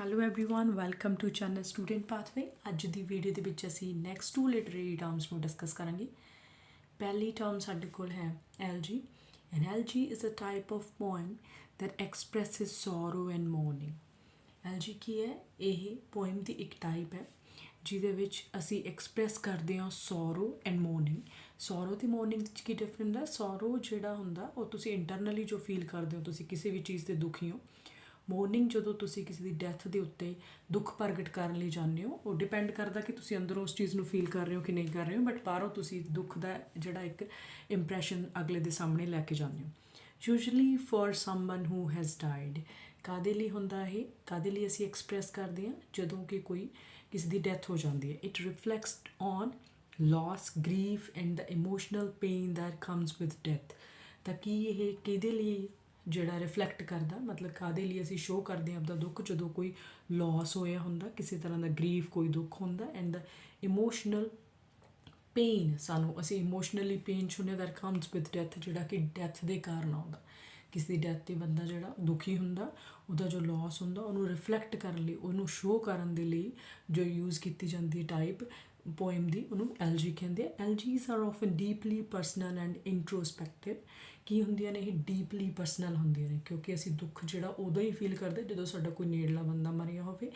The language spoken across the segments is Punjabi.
Hello everyone welcome to channel student pathway. ਅੱਜ ਦੀ ਵੀਡੀਓ ਦੇ ਵਿੱਚ ਅਸੀਂ ਨੈਕਸਟ 2 ਲਿਟਰੇਰੀ ਟਰਮਸ ਨੂੰ ਡਿਸਕਸ ਕਰਾਂਗੇ। ਪਹਿਲੀ ਟਰਮ ਸਾਡੇ ਕੋਲ ਹੈ elegy and elegy is a type of poem that expresses sorrow and mourning. Elegy ਕੀ ਹੈ? ਇਹ ਪੋਇਮ ਦੀ ਇੱਕ ਟਾਈਪ ਹੈ ਜਿਹਦੇ ਵਿੱਚ ਅਸੀਂ ਐਕਸਪ੍ਰੈਸ ਕਰਦੇ ਹਾਂ ਸੋਰੋ ਐਂਡ ਮੋਰਨਿੰਗ। ਸੋਰੋ ਅਤੇ ਮੋਰਨਿੰਗ 'ਚ ਕੀ ਡਿਫਰੈਂਟ ਹੈ? ਸੋਰੋ ਜਿਹੜਾ ਹੁੰਦਾ ਉਹ ਤੁਸੀਂ ਇੰਟਰਨਲੀ ਜੋ ਫੀਲ ਕਰਦੇ ਹੋ, ਤੁਸੀਂ ਕਿਸੇ ਵੀ ਚੀਜ਼ ਦੇ ਦੁਖੀ ਹੋ। ਮੋਰਨਿੰਗ ਜਦੋਂ ਤੁਸੀਂ ਕਿਸੇ ਦੀ ਡੈਥ ਦੇ ਉੱਤੇ ਦੁੱਖ ਪ੍ਰਗਟ ਕਰਨ ਲਈ ਜਾਂਦੇ ਹੋ, ਉਹ ਡਿਪੈਂਡ ਕਰਦਾ ਕਿ ਤੁਸੀਂ ਅੰਦਰੋਂ ਉਸ ਚੀਜ਼ ਨੂੰ ਫੀਲ ਕਰ ਰਹੇ ਹੋ ਕਿ ਨਹੀਂ ਕਰ ਰਹੇ ਹੋ, ਬਟ ਬਾਹਰੋਂ ਤੁਸੀਂ ਦੁੱਖ ਦਾ ਜਿਹੜਾ ਇੱਕ ਇੰਪਰੈਸ਼ਨ ਅਗਲੇ ਦੇ ਸਾਹਮਣੇ ਲੈ ਕੇ ਜਾਂਦੇ ਹੋ। Usually for someone who has died. ਕਾਹਦੇ ਲਈ ਹੁੰਦਾ ਇਹ? ਕਾਹਦੇ ਲਈ ਅਸੀਂ ਐਕਸਪ੍ਰੈਸ ਕਰਦੇ ਹਾਂ? ਜਦੋਂ ਕਿ ਕੋਈ ਕਿਸੇ ਦੀ ਡੈਥ ਹੋ ਜਾਂਦੀ ਹੈ। It reflects on loss, grief and the emotional pain that comes with death. ਤਾਂ ਕੀ ਇਹ ਕਿਹਦੇ ਲਈ ਜਿਹੜਾ ਰਿਫਲੈਕਟ ਕਰਦਾ, ਮਤਲਬ ਕਾਹਦੇ ਲਈ ਅਸੀਂ ਸ਼ੋਅ ਕਰਦੇ ਹਾਂ ਆਪਦਾ ਦੁੱਖ? ਜਦੋਂ ਕੋਈ ਲੋਸ ਹੋਇਆ ਹੁੰਦਾ, ਕਿਸੇ ਤਰ੍ਹਾਂ ਦਾ ਗਰੀਫ, ਕੋਈ ਦੁੱਖ ਹੁੰਦਾ, ਐਂਡ ਦ ਇਮੋਸ਼ਨਲ ਪੇਨ, ਅਸੀਂ ਇਮੋਸ਼ਨਲੀ ਪੇਨ ਛੁਨੇ ਦੈਟ ਕਮਸ ਵਿਦ ਡੈਥ, ਜਿਹੜਾ ਕਿ ਡੈਥ ਦੇ ਕਾਰਨ ਆਉਂਦਾ। ਕਿਸੇ ਦੀ ਡੈਥ 'ਤੇ ਬੰਦਾ ਜਿਹੜਾ ਦੁਖੀ ਹੁੰਦਾ, ਉਹਦਾ ਜੋ ਲੋਸ ਹੁੰਦਾ, ਉਹਨੂੰ ਰਿਫਲੈਕਟ ਕਰਨ ਲਈ, ਉਹਨੂੰ ਸ਼ੋਅ ਕਰਨ ਦੇ ਲਈ ਜੋ ਯੂਜ਼ ਕੀਤੀ ਜਾਂਦੀ ਟਾਈਪ ਪੋਇਮ ਦੀ, ਉਹਨੂੰ ਐਲਜੀ ਕਹਿੰਦੇ ਆ। Elegies are often deeply personal and introspective. ਕੀ ਹੁੰਦੀਆਂ ਨੇ ਇਹ? ਡੀਪਲੀ ਪਰਸਨਲ ਹੁੰਦੀਆਂ ਨੇ, ਕਿਉਂਕਿ ਅਸੀਂ ਦੁੱਖ ਜਿਹੜਾ ਉਦੋਂ ਹੀ ਫੀਲ ਕਰਦੇ ਜਦੋਂ ਸਾਡਾ ਕੋਈ ਨੇੜਲਾ ਬੰਦਾ ਮਰਿਆ ਹੋਵੇ।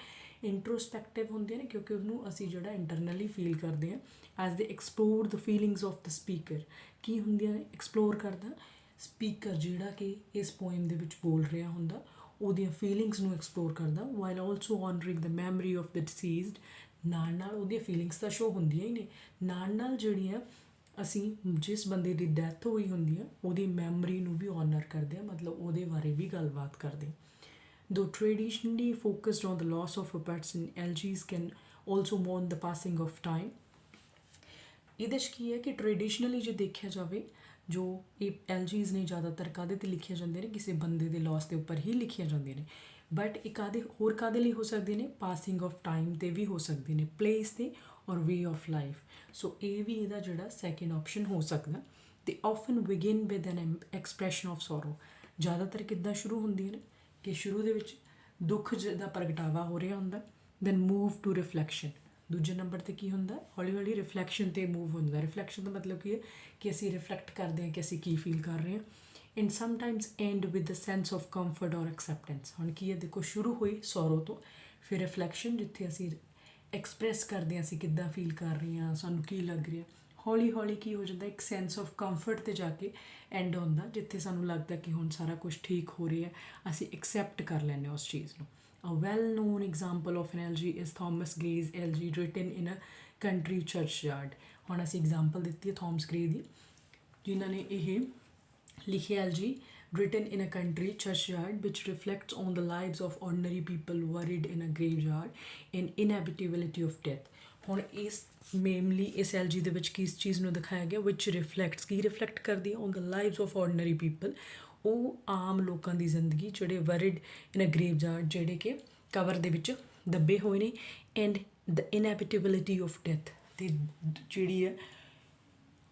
ਇੰਟਰੋਸਪੈਕਟਿਵ ਹੁੰਦੀਆਂ ਨੇ ਕਿਉਂਕਿ ਉਹਨੂੰ ਅਸੀਂ ਜਿਹੜਾ ਇੰਟਰਨਲੀ ਫੀਲ ਕਰਦੇ ਹਾਂ। As they explore the feelings of the speaker. ਕੀ ਹੁੰਦੀਆਂ ਨੇ? ਐਕਸਪਲੋਰ ਕਰਦਾ ਸਪੀਕਰ ਜਿਹੜਾ ਕਿ ਇਸ ਪੋਇਮ ਦੇ ਵਿੱਚ ਬੋਲ ਰਿਹਾ ਹੁੰਦਾ, ਉਹਦੀਆਂ ਫੀਲਿੰਗਸ ਨੂੰ ਐਕਸਪਲੋਰ ਕਰਦਾ। While also honouring the memory of the deceased. ਨਾਲ ਉਹਦੀਆਂ ਫੀਲਿੰਗਸ ਤਾਂ ਸ਼ੋ ਹੁੰਦੀਆਂ ਹੀ ਨੇ, ਨਾਲ ਜਿਹੜੀਆਂ ਅਸੀਂ ਜਿਸ ਬੰਦੇ ਦੀ ਡੈਥ ਹੋਈ ਹੁੰਦੀ ਆ ਉਹਦੀ ਮੈਮਰੀ ਨੂੰ ਵੀ ਔਨਰ ਕਰਦੇ ਹਾਂ, ਮਤਲਬ ਉਹਦੇ ਬਾਰੇ ਵੀ ਗੱਲਬਾਤ ਕਰਦੇ। Though traditionally focused on the loss of a person, elegies can also mourn the passing of time. ਇਹਦੇ 'ਚ ਕੀ ਹੈ ਕਿ ਟ੍ਰੈਡੀਸ਼ਨਲੀ ਜੇ ਦੇਖਿਆ ਜਾਵੇ, ਜੋ ਇਹ ਐਲਜੀਜ਼ ਨੇ ਜ਼ਿਆਦਾਤਰ ਕਾਹਦੇ 'ਤੇ ਲਿਖੀਆਂ ਜਾਂਦੀਆਂ ਨੇ? ਕਿਸੇ ਬੰਦੇ ਦੇ ਲੋਸ ਦੇ ਉੱਪਰ ਹੀ ਲਿਖੀਆਂ ਜਾਂਦੀਆਂ ਨੇ। ਬਟ ਇਹ ਕਾਹਦੇ ਲਈ ਹੋ ਸਕਦੇ ਨੇ? ਪਾਸਿੰਗ ਆਫ ਟਾਈਮ 'ਤੇ ਵੀ ਹੋ ਸਕਦੇ ਨੇ, ਪਲੇਸ 'ਤੇ ਔਰ ਵੇ ਆਫ ਲਾਈਫ। ਸੋ ਇਹ ਵੀ ਇਹਦਾ ਜਿਹੜਾ ਸੈਕਿੰਡ ਆਪਸ਼ਨ ਹੋ ਸਕਦਾ। They often begin with an expression of sorrow. ਜ਼ਿਆਦਾਤਰ ਕਿੱਦਾਂ ਸ਼ੁਰੂ ਹੁੰਦੀਆਂ ਨੇ ਕਿ ਸ਼ੁਰੂ ਦੇ ਵਿੱਚ ਦੁੱਖ ਦਾ ਪ੍ਰਗਟਾਵਾ ਹੋ ਰਿਹਾ ਹੁੰਦਾ, ਦੈਨ ਮੂਵ ਟੂ ਰਿਫਲੈਕਸ਼ਨ। ਦੂਜੇ ਨੰਬਰ 'ਤੇ ਕੀ ਹੁੰਦਾ? ਹੌਲੀ ਹੌਲੀ ਰਿਫਲੈਕਸ਼ਨ 'ਤੇ ਮੂਵ ਹੁੰਦਾ। ਰਿਫਲੈਕਸ਼ਨ ਦਾ ਮਤਲਬ ਕੀ ਹੈ ਕਿ ਅਸੀਂ ਰਿਫਲੈਕਟ ਕਰਦੇ ਹਾਂ ਕਿ ਅਸੀਂ ਕੀ ਫੀਲ ਕਰ ਰਹੇ ਹਾਂ। And sometimes and with the sense of comfort ਔਰ ਐਕਸੈਪਟੈਂਸ। ਹੁਣ ਕੀ ਹੈ? ਦੇਖੋ, ਸ਼ੁਰੂ ਹੋਈ ਸੋਰੋ ਤੋਂ, ਫਿਰ ਰਿਫਲੈਕਸ਼ਨ ਜਿੱਥੇ ਅਸੀਂ ਐਕਸਪ੍ਰੈਸ ਕਰਦੇ ਹਾਂ ਅਸੀਂ ਕਿੱਦਾਂ ਫੀਲ ਕਰ ਰਹੇ ਹਾਂ, ਸਾਨੂੰ ਕੀ ਲੱਗ ਰਿਹਾ। ਹੌਲੀ ਹੌਲੀ ਕੀ ਹੋ ਜਾਂਦਾ? ਇੱਕ ਸੈਂਸ ਆਫ ਕੰਫਰਟ 'ਤੇ ਜਾ ਕੇ ਐਂਡ ਹੁੰਦਾ, ਜਿੱਥੇ ਸਾਨੂੰ ਲੱਗਦਾ ਕਿ ਹੁਣ ਸਾਰਾ ਕੁਝ ਠੀਕ ਹੋ ਰਿਹਾ, ਅਸੀਂ ਐਕਸੈਪਟ ਕਰ ਲੈਂਦੇ ਹਾਂ ਉਸ ਚੀਜ਼ ਨੂੰ। A well-known example of an elegy is Thomas Gray's elegy written in a country churchyard। ਹੁਣ ਅਸੀਂ ਐਗਜ਼ਾਮਪਲ ਦਿੱਤੀ ਹੈ ਥੋਮਸ ਗ੍ਰੇ ਦੀ, ਜਿਨ੍ਹਾਂ ਨੇ ਇਹ ਲਿਖਿਆ LG written in a country churchyard which reflects on the lives of ordinary people buried in a graveyard and inevitability of death। ਹੁਣ ਇਸ ਮੇਨਲੀ ਇਸ ਐਲਜੀ ਦੇ ਵਿੱਚ ਕਿਸ ਚੀਜ਼ ਨੂੰ ਦਿਖਾਇਆ ਗਿਆ? which reflects, ਕੀ ਰਿਫਲੈਕਟ ਕਰਦੀ ਹੈ? on the lives of ordinary people। ਉਹ ਆਮ ਲੋਕਾਂ ਦੀ ਜ਼ਿੰਦਗੀ ਜਿਹੜੇ ਵਰਿਡ ਇਨ ਅ ਗ੍ਰੇਵਯਾਰਡ, ਜਿਹੜੇ ਕਿ ਕਬਰ ਦੇ ਵਿੱਚ ਦੱਬੇ ਹੋਏ ਨੇ। ਐਂਡ ਦ ਇਨਐਵਿਟੇਬਿਲਿਟੀ ਆਫ ਡੈਥ, ਅਤੇ ਜਿਹੜੀ ਹੈ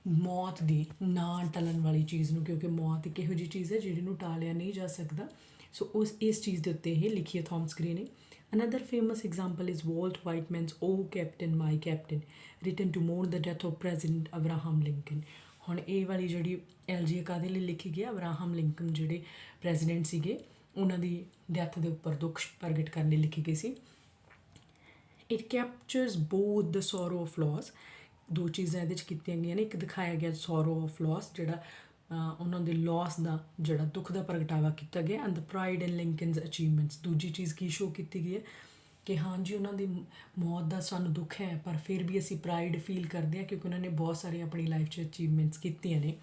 ਮੌਤ ਦੀ ਨਾ ਟਲਣ ਵਾਲੀ ਚੀਜ਼ ਨੂੰ, ਕਿਉਂਕਿ ਮੌਤ ਇੱਕ ਇਹੋ ਜਿਹੀ ਚੀਜ਼ ਹੈ ਜਿਹੜੀ ਨੂੰ ਟਾਲਿਆ ਨਹੀਂ ਜਾ ਸਕਦਾ। ਸੋ ਇਸ ਚੀਜ਼ ਦੇ ਉੱਤੇ ਇਹ ਲਿਖੀ ਹੈ ਥੋਮਸ ਗ੍ਰੇ ਨੇ। Another famous example is Walt Whitman's O Captain my Captain written to mourn the death of President Abraham Lincoln. ਹੁਣ ਇਹ ਵਾਲੀ ਜਿਹੜੀ ਐਲਜੀ ਕਾਹਦੇ ਲਈ ਲਿਖੀ ਗਈ? ਅਬਰਾਹਮ ਲਿੰਕਨ ਜਿਹੜੇ ਪ੍ਰੈਜ਼ੀਡੈਂਟ ਸੀਗੇ, ਉਹਨਾਂ ਦੀ ਡੈਥ ਦੇ ਉੱਪਰ ਦੁੱਖ ਪ੍ਰਗਟ ਕਰਨ ਲਈ ਲਿਖੀ ਗਈ ਸੀ। It captures both the sorrow of loss. ਦੋ ਚੀਜ਼ਾਂ ਇਹਦੇ 'ਚ ਕੀਤੀਆਂ ਗਈਆਂ ਨੇ। ਇੱਕ ਦਿਖਾਇਆ ਗਿਆ ਸੋਰੋ ਆਫ ਲੋਸ, ਜਿਹੜਾ ਉਹਨਾਂ ਦੇ ਲੋਸ ਦਾ ਜਿਹੜਾ ਦੁੱਖ ਦਾ ਪ੍ਰਗਟਾਵਾ ਕੀਤਾ ਗਿਆ, and the pride and Lincoln's achievements. ਦੂਜੀ ਚੀਜ਼ ਕੀ ਸ਼ੋਅ ਕੀਤੀ ਗਈ ਹੈ ਕਿ ਹਾਂਜੀ ਉਹਨਾਂ ਦੀ ਮੌਤ ਦਾ ਸਾਨੂੰ ਦੁੱਖ ਹੈ, ਪਰ ਫਿਰ ਵੀ ਅਸੀਂ ਪ੍ਰਾਈਡ ਫੀਲ ਕਰਦੇ ਹਾਂ ਕਿਉਂਕਿ ਉਹਨਾਂ ਨੇ ਬਹੁਤ ਸਾਰੇ ਆਪਣੀ ਲਾਈਫ 'ਚ ਅਚੀਵਮੈਂਟਸ ਕੀਤੀਆਂ ਨੇ।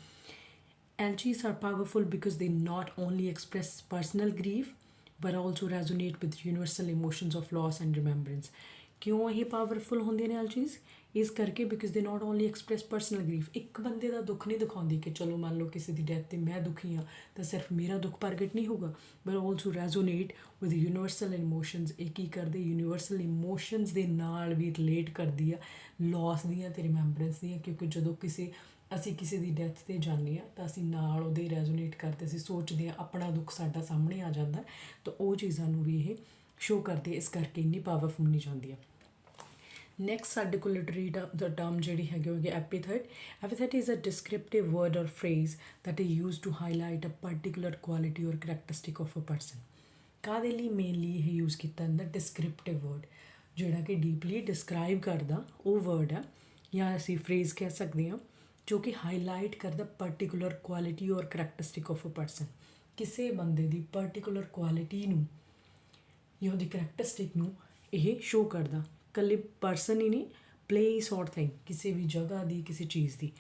Elegies are powerful because they not only express personal grief but also resonate with universal emotions of loss and remembrance। ਕਿਉਂ ਇਹ ਪਾਵਰਫੁਲ ਹੁੰਦੀਆਂ ਨੇ ਐਲਜੀਜ਼? ਇਸ ਕਰਕੇ because they not only express personal grief. ਇੱਕ ਬੰਦੇ ਦਾ ਦੁੱਖ ਨਹੀਂ ਦਿਖਾਉਂਦੀ ਕਿ ਚਲੋ ਮੰਨ ਲਓ ਕਿਸੇ ਦੀ ਡੈਥ 'ਤੇ ਮੈਂ ਦੁਖੀ ਹਾਂ ਤਾਂ ਸਿਰਫ ਮੇਰਾ ਦੁੱਖ ਪ੍ਰਗਟ ਨਹੀਂ ਹੋਊਗਾ, but also resonate with universal emotions. ਇਹ ਕੀ ਕਰਦੇ? ਯੂਨੀਵਰਸਲ ਇਮੋਸ਼ਨਸ ਦੇ ਨਾਲ ਵੀ ਰਿਲੇਟ ਕਰਦੀ ਆ ਲੋਸ ਦੀਆਂ ਅਤੇ ਰਿਮੈਂਬਰੈਂਸ ਦੀਆਂ, ਕਿਉਂਕਿ ਜਦੋਂ ਅਸੀਂ ਕਿਸੇ ਦੀ ਡੈਥ 'ਤੇ ਜਾਂਦੇ ਹਾਂ ਤਾਂ ਅਸੀਂ ਨਾਲ ਉਹਦੇ ਰੈਜ਼ੋਨੇਟ ਕਰਦੇ, ਅਸੀਂ ਸੋਚਦੇ ਹਾਂ, ਆਪਣਾ ਦੁੱਖ ਸਾਡਾ ਸਾਹਮਣੇ ਆ ਜਾਂਦਾ, ਤਾਂ ਉਹ ਚੀਜ਼ਾਂ ਨੂੰ ਵੀ ਇਹ ਸ਼ੋ ਕਰਦੇ, ਇਸ ਕਰਕੇ ਇੰਨੀ ਪਾਵਰਫੁਲ ਨਹੀਂ ਜਾਂਦੀ ਹੈ। ਨੈਕਸਟ ਸਾਡੇ ਕੋਲ ਲਿਟਰੇਰੀ ਟਰਮ ਜਿਹੜੀ ਹੈਗੀ ਹੋਗੀ epithet. Epithet is a descriptive word or phrase that is use to highlight a particular quality or characteristic of a person. ਕਾਹਦੇ ਲਈ ਮੇਨਲੀ ਇਹ ਯੂਜ਼ ਕੀਤਾ ਜਾਂਦਾ? ਡਿਸਕ੍ਰਿਪਟਿਵ ਵਰਡ, ਜਿਹੜਾ ਕਿ ਡੀਪਲੀ ਡਿਸਕ੍ਰਾਈਬ ਕਰਦਾ ਉਹ ਵਰਡ ਆ, ਜਾਂ ਅਸੀਂ ਫਰੇਜ਼ ਕਹਿ ਸਕਦੇ ਹਾਂ, ਜੋ ਕਿ ਹਾਈਲਾਈਟ ਕਰਦਾ particular quality or characteristic of a person. ਕਿਸੇ ਬੰਦੇ ਦੀ ਪਰਟੀਕੂਲਰ ਕੁਆਲਿਟੀ ਨੂੰ ਜਾਂ ਉਹਦੀ ਕਰੈਕਟਰਿਸਟਿਕ ਨੂੰ ਇਹ ਸ਼ੋ ਕਰਦਾ। ਇਕੱਲੇ ਪਰਸਨ ਹੀ ਨਹੀਂ, ਪਲੇਸ ਔਰ ਥਿੰਗ, ਕਿਸੇ ਵੀ ਜਗ੍ਹਾ ਦੀ, ਕਿਸੇ ਚੀਜ਼ ਦੀ।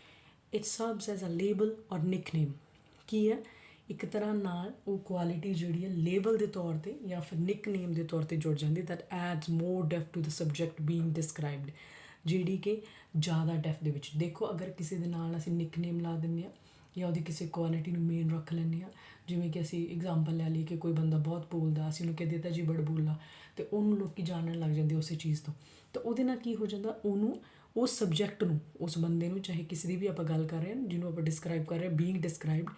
It serves as a label or nickname. ਕੀ ਹੈ? ਇੱਕ ਤਰ੍ਹਾਂ ਨਾਲ ਉਹ ਕੁਆਲਿਟੀ ਜਿਹੜੀ ਹੈ ਲੇਬਲ ਦੇ ਤੌਰ 'ਤੇ ਜਾਂ ਫਿਰ ਨਿਕਨੇਮ ਦੇ ਤੌਰ 'ਤੇ ਜੁੜ ਜਾਂਦੀ, that adds more depth to the subject being described, ਜਿਹੜੀ ਕਿ ਜ਼ਿਆਦਾ ਡੈਫ ਦੇ ਵਿੱਚ। ਦੇਖੋ, ਅਗਰ ਕਿਸੇ ਦੇ ਨਾਲ ਅਸੀਂ ਨਿਕਨੇਮ ਲਾ ਦਿੰਦੇ ਹਾਂ ਜਾਂ ਉਹਦੀ ਕਿਸੇ ਕੁਆਲਿਟੀ ਨੂੰ ਮੇਨ ਰੱਖ ਲੈਂਦੇ ਹਾਂ, ਜਿਵੇਂ ਕਿ ਅਸੀਂ ਐਗਜ਼ਾਮਪਲ ਲੈ ਲਈਏ ਕਿ ਕੋਈ ਬੰਦਾ ਬਹੁਤ ਬੋਲਦਾ, ਅਸੀਂ ਉਹਨੂੰ ਕਹਿ ਦਿੱਤਾ ਜੀ ਬੜ ਬੋਲਾ, ਅਤੇ ਉਹਨੂੰ ਲੋਕ ਜਾਣਨ ਲੱਗ ਜਾਂਦੇ ਉਸੇ ਚੀਜ਼ ਤੋਂ। ਤਾਂ ਉਹਦੇ ਨਾਲ ਕੀ ਹੋ ਜਾਂਦਾ? ਉਹਨੂੰ, ਉਸ ਸਬਜੈਕਟ ਨੂੰ, ਉਸ ਬੰਦੇ ਨੂੰ, ਚਾਹੇ ਕਿਸੇ ਦੀ ਵੀ ਆਪਾਂ ਗੱਲ ਕਰ ਰਹੇ ਹਾਂ, ਜਿਹਨੂੰ ਆਪਾਂ ਡਿਸਕ੍ਰਾਈਬ ਕਰ ਰਹੇ ਹਾਂ, ਬੀਇੰਗ ਡਿਸਕ੍ਰਾਈਬਡ,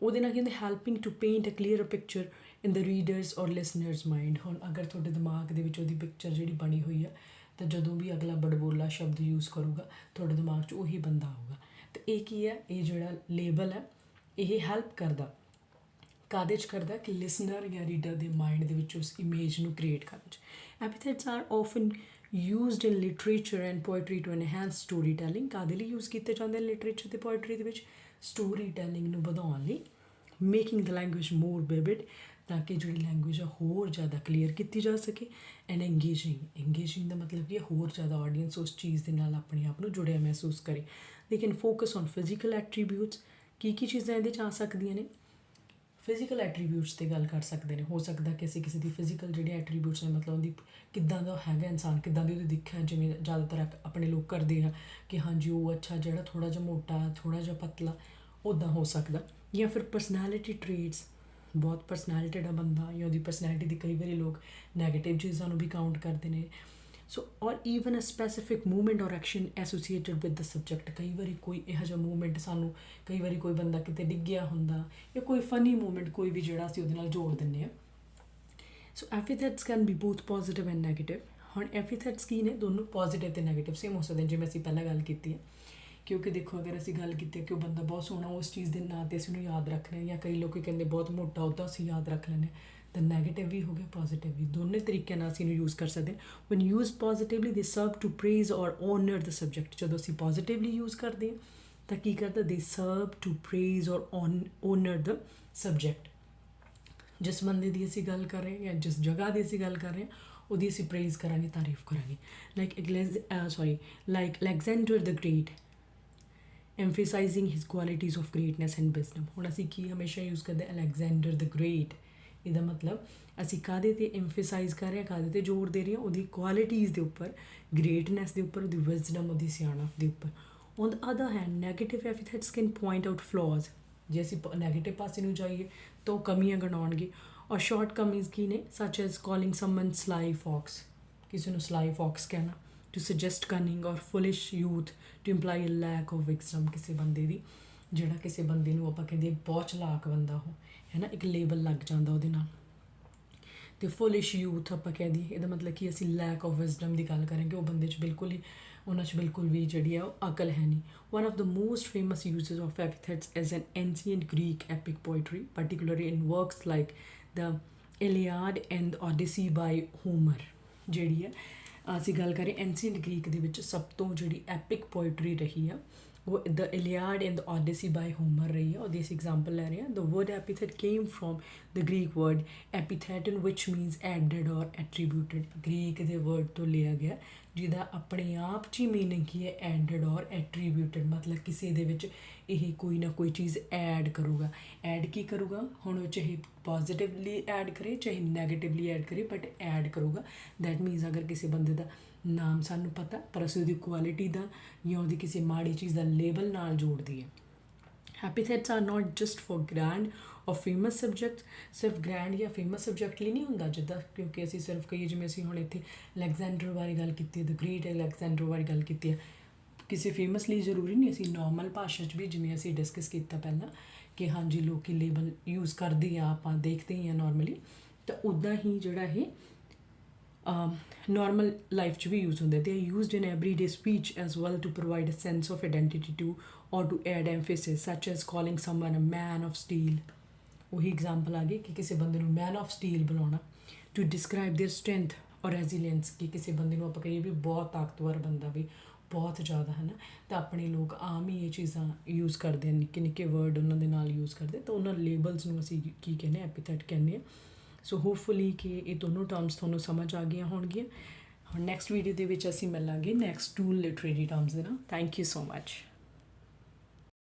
ਉਹਦੇ ਨਾਲ ਕੀ ਹੁੰਦਾ? Helping to paint a clear picture in the readers or listeners mind. ਹੁਣ ਅਗਰ ਤੁਹਾਡੇ ਦਿਮਾਗ ਦੇ ਵਿੱਚ ਉਹਦੀ ਪਿਕਚਰ ਜਿਹੜੀ ਬਣੀ ਹੋਈ ਆ, ਤਾਂ ਜਦੋਂ ਵੀ ਅਗਲਾ ਬੜਬੋਲਾ ਸ਼ਬਦ ਯੂਜ਼ ਕਰੂਗਾ, ਤੁਹਾਡੇ ਦਿਮਾਗ 'ਚ ਉਹੀ ਬੰਦਾ ਆਊਗਾ। ਅਤੇ ਇਹ ਕੀ ਹੈ? ਇਹ ਜਿਹੜਾ ਲੇਬਲ ਹੈ, ਇਹ ਹੈਲਪ ਕਰਦਾ, ਕਾਹਦੇ 'ਚ ਕਰਦਾ? ਕਿ ਲਿਸਨਰ ਜਾਂ ਰੀਡਰ ਦੇ ਮਾਈਂਡ ਦੇ ਵਿੱਚ ਉਸ ਇਮੇਜ ਨੂੰ ਕ੍ਰੀਏਟ ਕਰਨ 'ਚ। Epithets are often used in literature and poetry to enhance storytelling. ਕਾਹਦੇ ਲਈ ਯੂਜ਼ ਕੀਤੇ ਜਾਂਦੇ ਲਿਟਰੇਚਰ ਅਤੇ ਪੋਇਟਰੀ ਦੇ ਵਿੱਚ? ਸਟੋਰੀ ਟੈਲਿੰਗ ਨੂੰ ਵਧਾਉਣ ਲਈ, ਮੇਕਿੰਗ ਦ ਲੈਂਗੁਏਜ ਮੋਰ ਵਿਵਿਡ, ਤਾਂ ਕਿ ਜਿਹੜੀ ਲੈਂਗੁਏਜ ਆ ਹੋਰ ਜ਼ਿਆਦਾ ਕਲੀਅਰ ਕੀਤੀ ਜਾ ਸਕੇ। ਐਂਡ ਇੰਗੇਜਿੰਗ ਦਾ ਮਤਲਬ ਕਿ ਹੋਰ ਜ਼ਿਆਦਾ ਆਡੀਅੰਸ ਉਸ ਚੀਜ਼ ਦੇ ਨਾਲ ਆਪਣੇ ਆਪ ਨੂੰ ਜੁੜਿਆ ਮਹਿਸੂਸ ਕਰੇ। They can focus on physical attributes. ਕੀ ਚੀਜ਼ਾਂ ਇਹਦੇ 'ਚ ਆ ਸਕਦੀਆਂ ਨੇ? ਫਿਜ਼ੀਕਲ ਐਟਰੀਬਿਊਟਸ 'ਤੇ ਗੱਲ ਕਰ ਸਕਦੇ ਨੇ। ਹੋ ਸਕਦਾ ਕਿ ਅਸੀਂ ਕਿਸੇ ਦੀ ਫਿਜ਼ੀਕਲ ਜਿਹੜੇ ਐਟਰੀਬਿਊਟਸ ਨੇ, ਮਤਲਬ ਉਹਦੀ ਕਿੱਦਾਂ ਦਾ ਹੈਗਾ ਇਨਸਾਨ, ਕਿੱਦਾਂ ਦੀ ਉਹਦੀ ਦਿੱਖ ਹੈ, ਜਿਵੇਂ ਜ਼ਿਆਦਾਤਰ ਆਪਣੇ ਲੋਕ ਕਰਦੇ ਆ ਕਿ ਹਾਂਜੀ ਉਹ ਅੱਛਾ ਜਿਹੜਾ ਥੋੜ੍ਹਾ ਜਿਹਾ ਮੋਟਾ, ਥੋੜ੍ਹਾ ਜਿਹਾ ਪਤਲਾ, ਉੱਦਾਂ ਹੋ ਸਕਦਾ। ਜਾਂ ਫਿਰ ਪਰਸਨੈਲਿਟੀ ਟ੍ਰੇਟਸ, ਬਹੁਤ ਪਰਸਨੈਲਿਟੀਡ ਆ ਬੰਦਾ, ਜਾਂ ਉਹਦੀ ਪਰਸਨੈਲਿਟੀ ਦੀ ਕਈ ਵਾਰੀ ਲੋਕ ਨੈਗੇਟਿਵ ਚੀਜ਼ਾਂ ਨੂੰ ਵੀ ਕਾਊਂਟ ਕਰਦੇ ਨੇ। ਸੋ ਔਰ ਈਵਨ ਅ ਸਪੈਸੀਫਿਕ ਮੂਵਮੈਂਟ ਔਰ action associated with the subject. ਕਈ ਵਾਰੀ ਕੋਈ ਇਹੋ ਜਿਹਾ ਮੂਵਮੈਂਟ ਸਾਨੂੰ, ਕਈ ਵਾਰੀ ਕੋਈ ਬੰਦਾ ਕਿਤੇ ਡਿੱਗਿਆ ਹੁੰਦਾ, ਜਾਂ ਕੋਈ ਫਨੀ ਮੂਵਮੈਂਟ ਕੋਈ ਵੀ ਜਿਹੜਾ ਅਸੀਂ ਉਹਦੇ ਨਾਲ ਜੋੜ ਦਿੰਦੇ ਹਾਂ। So epithets can be both positive and negative. ਹੁਣ ਐਪੀਥੈਟਸ ਕੀ ਨੇ? ਦੋਨੋਂ ਪੋਜ਼ੀਟਿਵ ਅਤੇ ਨੈਗੇਟਿਵ ਸੇਮ ਹੋ ਸਕਦੇ, ਜਿਵੇਂ ਅਸੀਂ ਪਹਿਲਾਂ ਗੱਲ ਕੀਤੀ ਹੈ। ਕਿਉਂਕਿ ਦੇਖੋ, ਅਗਰ ਅਸੀਂ ਗੱਲ ਕੀਤੀ ਕਿ ਉਹ ਬੰਦਾ ਬਹੁਤ ਸੋਹਣਾ, ਉਸ ਚੀਜ਼ ਦੇ ਨਾਂ 'ਤੇ ਅਸੀਂ ਉਹਨੂੰ ਯਾਦ ਰੱਖ ਰਹੇ ਹਾਂ, ਜਾਂ ਕਈ ਲੋਕ ਕਹਿੰਦੇ ਬਹੁਤ ਮੋਟਾ, ਉੱਦਾਂ ਅਸੀਂ ਯਾਦ ਰੱਖ ਲੈਂਦੇ ਹਾਂ। ਤਾਂ ਨੈਗੇਟਿਵ ਵੀ ਹੋ ਗਿਆ, ਪੋਜ਼ੀਟਿਵ ਵੀ, ਦੋਨੇ ਤਰੀਕਿਆਂ ਨਾਲ ਅਸੀਂ ਇਹਨੂੰ ਯੂਜ਼ ਕਰ ਸਕਦੇ ਹਾਂ। ਵੈਨ ਯੂਜ਼ ਪੋਜ਼ੀਟਿਵਲੀ ਦੇ ਸਰਵ ਟੂ ਪ੍ਰੇਜ਼ ਔਰ ਓਨਰ ਦ ਸਬਜੈਕਟ। ਜਦੋਂ ਅਸੀਂ ਪੋਜ਼ੀਟਿਵਲੀ ਯੂਜ਼ ਕਰਦੇ ਹਾਂ ਤਾਂ ਕੀ ਕਰਦਾ? ਦੇ ਸਰਵ ਟੂ ਪ੍ਰੇਜ਼ ਔਰ ਓਨਰ ਦ ਸਬਜੈਕਟ। ਜਿਸ ਬੰਦੇ ਦੀ ਅਸੀਂ ਗੱਲ ਕਰ ਰਹੇ ਹਾਂ ਜਾਂ ਜਿਸ ਜਗ੍ਹਾ ਦੀ ਅਸੀਂ ਗੱਲ ਕਰ ਰਹੇ ਹਾਂ, ਉਹਦੀ ਅਸੀਂ ਪ੍ਰੇਜ਼ ਕਰਾਂਗੇ, ਤਾਰੀਫ ਕਰਾਂਗੇ। Like Alexander the great emphasizing his qualities of greatness and wisdom। ਹੁਣ ਅਸੀਂ ਕੀ ਹਮੇਸ਼ਾ ਯੂਜ਼ ਕਰਦੇ? ਅਲੈਗਜ਼ੈਂਡਰ ਦ ਗ੍ਰੇਟ। ਇਹਦਾ ਮਤਲਬ ਅਸੀਂ ਕਾਹਦੇ 'ਤੇ ਐਮਫੇਸਾਈਜ਼ ਕਰ ਰਹੇ ਹਾਂ, ਕਾਹਦੇ 'ਤੇ ਜ਼ੋਰ ਦੇ ਰਹੇ ਹਾਂ? ਉਹਦੀ ਕੁਆਲਿਟੀਜ਼ ਦੇ ਉੱਪਰ, ਗ੍ਰੇਟਨੈਸ ਦੇ ਉੱਪਰ, ਉਹਦੀ ਵਿਜ਼ਡਮ, ਉਹਦੀ ਸਿਆਣਪ ਦੇ ਉੱਪਰ। On the other hand negative epithets can point out flaws. ਜੇ ਅਸੀਂ ਨੈਗੇਟਿਵ ਪਾਸੇ ਨੂੰ ਜਾਈਏ ਤਾਂ ਉਹ ਕਮੀਆਂ ਗਣਾਉਣਗੇ। ਔਰ ਸ਼ਾਰਟ ਕਮੀਜ਼ ਕੀ ਨੇ? ਸੱਚ ਐਜ਼ ਕਾਲਿੰਗ ਸਮਨ ਸਲਾਈ ਫੌਕਸ, ਕਿਸੇ ਨੂੰ ਸਲਾਈ ਫੌਕਸ ਕਹਿਣਾ, to suggest cunning or foolish youth, to imply a lack of wisdom. ਕਿਸੇ ਬੰਦੇ ਦੀ, ਜਿਹੜਾ ਕਿਸੇ ਬੰਦੇ ਨੂੰ ਆਪਾਂ ਕਹਿੰਦੇ ਬਹੁਤ ਚਲਾਕ ਬੰਦਾ ਉਹ ਹੈ ਨਾ, ਇੱਕ ਲੇਬਲ ਲੱਗ ਜਾਂਦਾ ਉਹਦੇ ਨਾਲ। ਅਤੇ ਫੁਲਿਸ਼ ਯੂਥ ਆਪਾਂ ਕਹਿ ਦਈਏ, ਇਹਦਾ ਮਤਲਬ ਕਿ ਅਸੀਂ ਲੈਕ ਆਫ ਵਿਜ਼ਡਮ ਦੀ ਗੱਲ ਕਰਾਂਗੇ, ਉਹ ਬੰਦੇ 'ਚ ਬਿਲਕੁਲ ਹੀ, ਉਹਨਾਂ 'ਚ ਬਿਲਕੁਲ ਵੀ ਜਿਹੜੀ ਆ ਉਹ ਅਕਲ ਹੈ ਨਹੀਂ। One of the most famous uses of epithets is an ancient Greek epic poetry, particularly in works like the Iliad and Odyssey by Homer. ਜਿਹੜੀ ਹੈ ਅਸੀਂ ਗੱਲ ਕਰੀਏ ਐਂਸ਼ੀਐਂਟ ਗ੍ਰੀਕ ਦੇ ਵਿੱਚ ਸਭ ਤੋਂ ਜਿਹੜੀ ਐਪਿਕ ਪੋਇਟਰੀ ਰਹੀ ਆ, ਉਹ ਦ ਇਲੀਆਡ ਐਂਡ ਓਡੀਸੀ ਬਾਈ ਹੋਮਰ ਰਹੀ ਆ। ਉਹਦੀ ਅਸੀਂ ਐਗਜ਼ਾਮਪਲ ਲੈ ਰਹੇ ਹਾਂ। The word epithet came from the Greek word epitheton which means added or attributed. Greek ਦੇ ਵਰਡ ਤੋਂ ਲਿਆ ਗਿਆ, ਜਿਹਦਾ ਆਪਣੇ ਆਪ 'ਚ ਹੀ ਮੀਨਿੰਗ ਕੀ ਹੈ? Added or ਐਟਰੀਬਿਊਟਡ। ਮਤਲਬ ਕਿਸੇ ਦੇ ਵਿੱਚ ਇਹ ਕੋਈ ਨਾ ਕੋਈ ਚੀਜ਼ ਐਡ ਕਰੂਗਾ। ਐਡ ਕੀ ਕਰੂਗਾ? ਹੁਣ ਚਾਹੇ ਪੋਜ਼ੀਟਿਵਲੀ ਐਡ ਕਰੇ, ਚਾਹੇ ਨੈਗੇਟਿਵਲੀ ਐਡ ਕਰੇ, ਬਟ ਐਡ ਕਰੂਗਾ। ਦੈਟ ਮੀਨਸ ਅਗਰ ਕਿਸੇ ਬੰਦੇ ਦਾ ਨਾਮ ਸਾਨੂੰ ਪਤਾ, ਪਰ ਅਸੀਂ ਉਹਦੀ ਕੁਆਲਿਟੀ ਦਾ ਜਾਂ ਉਹਦੀ ਕਿਸੇ ਮਾੜੀ ਚੀਜ਼ ਦਾ ਲੇਬਲ ਨਾਲ ਜੋੜ ਦਈਏ। Epithets are not just for grand or famous subject. ਸਿਰਫ ਗ੍ਰੈਂਡ ਜਾਂ ਫੇਮਸ ਸਬਜੈਕਟ ਲਈ ਨਹੀਂ ਹੁੰਦਾ, ਜਿੱਦਾਂ ਕਿਉਂਕਿ ਅਸੀਂ ਸਿਰਫ ਕਹੀਏ, ਜਿਵੇਂ ਅਸੀਂ ਹੁਣ ਇੱਥੇ ਅਲੈਗਜ਼ੈਂਡਰ ਬਾਰੇ ਗੱਲ ਕੀਤੀ ਹੈ, ਦ ਗ੍ਰੇਟ ਅਲੈਗਜ਼ੈਂਡਰ ਬਾਰੇ ਗੱਲ ਕੀਤੀ ਹੈ, ਕਿਸੇ ਫੇਮਸ ਲਈ ਜ਼ਰੂਰੀ ਨਹੀਂ। ਅਸੀਂ ਨੋਰਮਲ ਭਾਸ਼ਾ 'ਚ ਵੀ, ਜਿਵੇਂ ਅਸੀਂ ਡਿਸਕਸ ਕੀਤਾ ਪਹਿਲਾਂ ਕਿ ਹਾਂਜੀ ਲੋਕ ਲੇਬਲ ਯੂਜ਼ ਕਰਦੇ ਆ, ਆਪਾਂ ਦੇਖਦੇ ਹੀ ਹਾਂ ਨੋਰਮਲੀ, ਤਾਂ ਉੱਦਾਂ ਹੀ ਜਿਹੜਾ ਇਹ ਨੋਰਮਲ ਲਾਈਫ 'ਚ ਵੀ ਯੂਜ਼ ਹੁੰਦੇ, they are used in everyday speech as well to provide a sense of identity to or to add emphasis such as calling someone a man of steel. ਉਹੀ ਐਗਜ਼ਾਮਪਲ ਆ ਗਈ ਕਿ ਕਿਸੇ ਬੰਦੇ ਨੂੰ ਮੈਨ ਆਫ ਸਟੀਲ ਬੁਲਾਉਣਾ। To describe their strength or resilience, ਕਿ ਕਿਸੇ ਬੰਦੇ ਨੂੰ ਆਪਾਂ ਕਹੀਏ ਵੀ ਬਹੁਤ ਤਾਕਤਵਰ ਬੰਦਾ, ਵੀ ਬਹੁਤ ਜ਼ਿਆਦਾ ਹੈ ਨਾ। ਤਾਂ ਆਪਣੇ ਲੋਕ ਆਮ ਹੀ ਇਹ ਚੀਜ਼ਾਂ ਯੂਜ਼ ਕਰਦੇ ਆ, ਨਿੱਕੇ ਨਿੱਕੇ ਵਰਡ ਉਹਨਾਂ ਦੇ ਨਾਲ ਯੂਜ਼ ਕਰਦੇ, ਤਾਂ ਉਹਨਾਂ ਲੇਬਲਸ ਨੂੰ ਅਸੀਂ ਕੀ ਕਹਿੰਦੇ, ਐਪੀਥੈਟ ਕਹਿੰਦੇ ਹਾਂ। ਸੋ ਹੋਪਫੁਲੀ ਕਿ ਇਹ ਦੋਨੋਂ ਟਰਮਸ ਤੁਹਾਨੂੰ ਸਮਝ ਆ ਗਈਆਂ ਹੋਣਗੀਆਂ। ਹੁਣ ਨੈਕਸਟ ਵੀਡੀਓ ਦੇ ਵਿੱਚ ਅਸੀਂ ਮਿਲਾਂਗੇ ਨੈਕਸਟ 2 ਲਿਟਰੇਰੀ ਟਰਮਸ ਦੇ ਨਾਲ। Thank you so much.